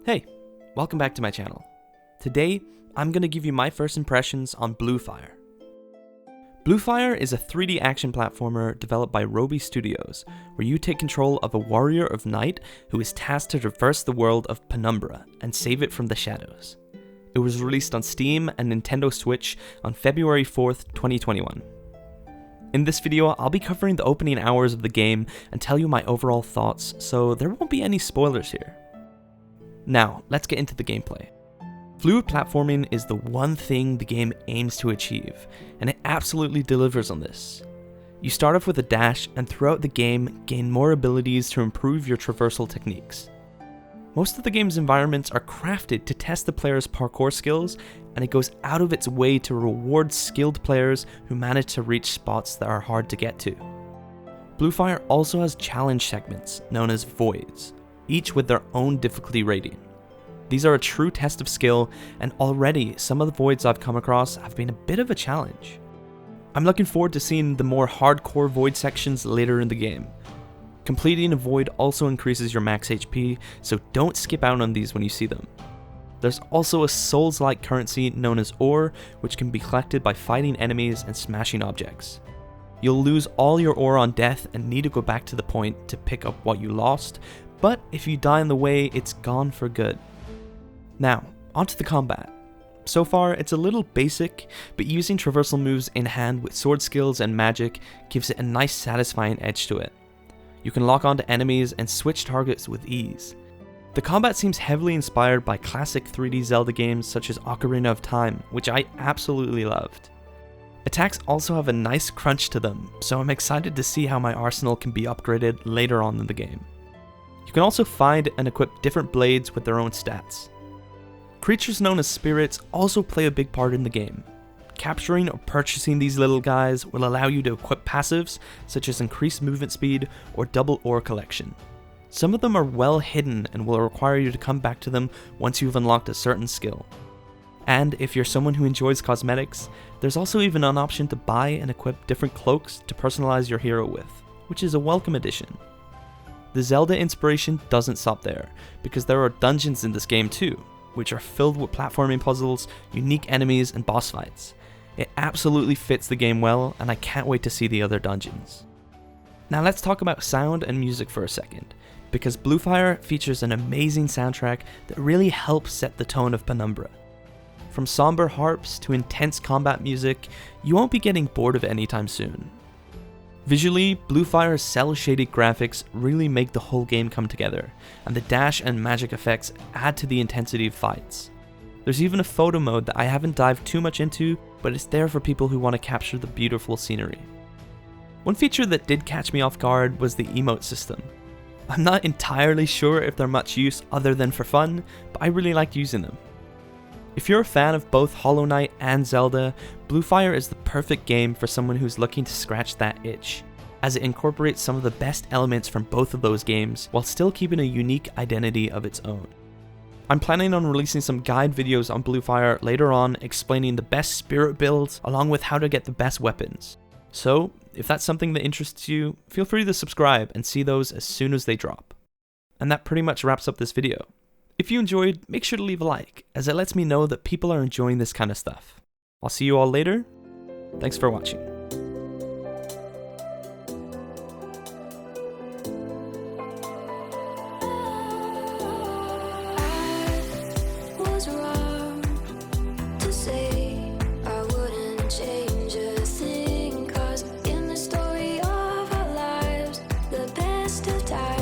Hey, welcome back to my channel. Today, I'm going to give you my first impressions on Bluefire. Bluefire is a 3D action platformer developed by Robi Studios, where you take control of a warrior of night who is tasked to traverse the world of Penumbra and save it from the shadows. It was released on Steam and Nintendo Switch on February 4th, 2021. In this video, I'll be covering the opening hours of the game and tell you my overall thoughts, so there won't be any spoilers here. Now, let's get into the gameplay. Fluid platforming is the one thing the game aims to achieve, and it absolutely delivers on this. You start off with a dash, and throughout the game, gain more abilities to improve your traversal techniques. Most of the game's environments are crafted to test the player's parkour skills, and it goes out of its way to reward skilled players who manage to reach spots that are hard to get to. Bluefire also has challenge segments, known as voids, each with their own difficulty rating. These are a true test of skill, and already some of the voids I've come across have been a bit of a challenge. I'm looking forward to seeing the more hardcore void sections later in the game. Completing a void also increases your max HP, so don't skip out on these when you see them. There's also a Souls-like currency known as ore, which can be collected by fighting enemies and smashing objects. You'll lose all your ore on death and need to go back to the point to pick up what you lost, but if you die on the way, it's gone for good. Now, onto the combat. So far, it's a little basic, but using traversal moves in hand with sword skills and magic gives it a nice satisfying edge to it. You can lock onto enemies and switch targets with ease. The combat seems heavily inspired by classic 3D Zelda games such as Ocarina of Time, which I absolutely loved. Attacks also have a nice crunch to them, so I'm excited to see how my arsenal can be upgraded later on in the game. You can also find and equip different blades with their own stats. Creatures known as spirits also play a big part in the game. Capturing or purchasing these little guys will allow you to equip passives such as increased movement speed or double ore collection. Some of them are well hidden and will require you to come back to them once you've unlocked a certain skill. And if you're someone who enjoys cosmetics, there's also even an option to buy and equip different cloaks to personalize your hero with, which is a welcome addition. The Zelda inspiration doesn't stop there, because there are dungeons in this game too, which are filled with platforming puzzles, unique enemies, and boss fights. It absolutely fits the game well, and I can't wait to see the other dungeons. Now let's talk about sound and music for a second, because Bluefire features an amazing soundtrack that really helps set the tone of Penumbra. From somber harps to intense combat music, you won't be getting bored of it anytime soon. Visually, Bluefire's cel-shaded graphics really make the whole game come together, and the dash and magic effects add to the intensity of fights. There's even a photo mode that I haven't dived too much into, but it's there for people who want to capture the beautiful scenery. One feature that did catch me off guard was the emote system. I'm not entirely sure if they're much use other than for fun, but I really like using them. If you're a fan of both Hollow Knight and Zelda, Bluefire is the perfect game for someone who's looking to scratch that itch, as it incorporates some of the best elements from both of those games while still keeping a unique identity of its own. I'm planning on releasing some guide videos on Bluefire later on explaining the best spirit builds along with how to get the best weapons. So, if that's something that interests you, feel free to subscribe and see those as soon as they drop. And that pretty much wraps up this video. If you enjoyed, make sure to leave a like, as it lets me know that people are enjoying this kind of stuff. I'll see you all later. Thanks for watching. Was wrong to say I wouldn't change a thing, 'cause in the story of our lives, the best of times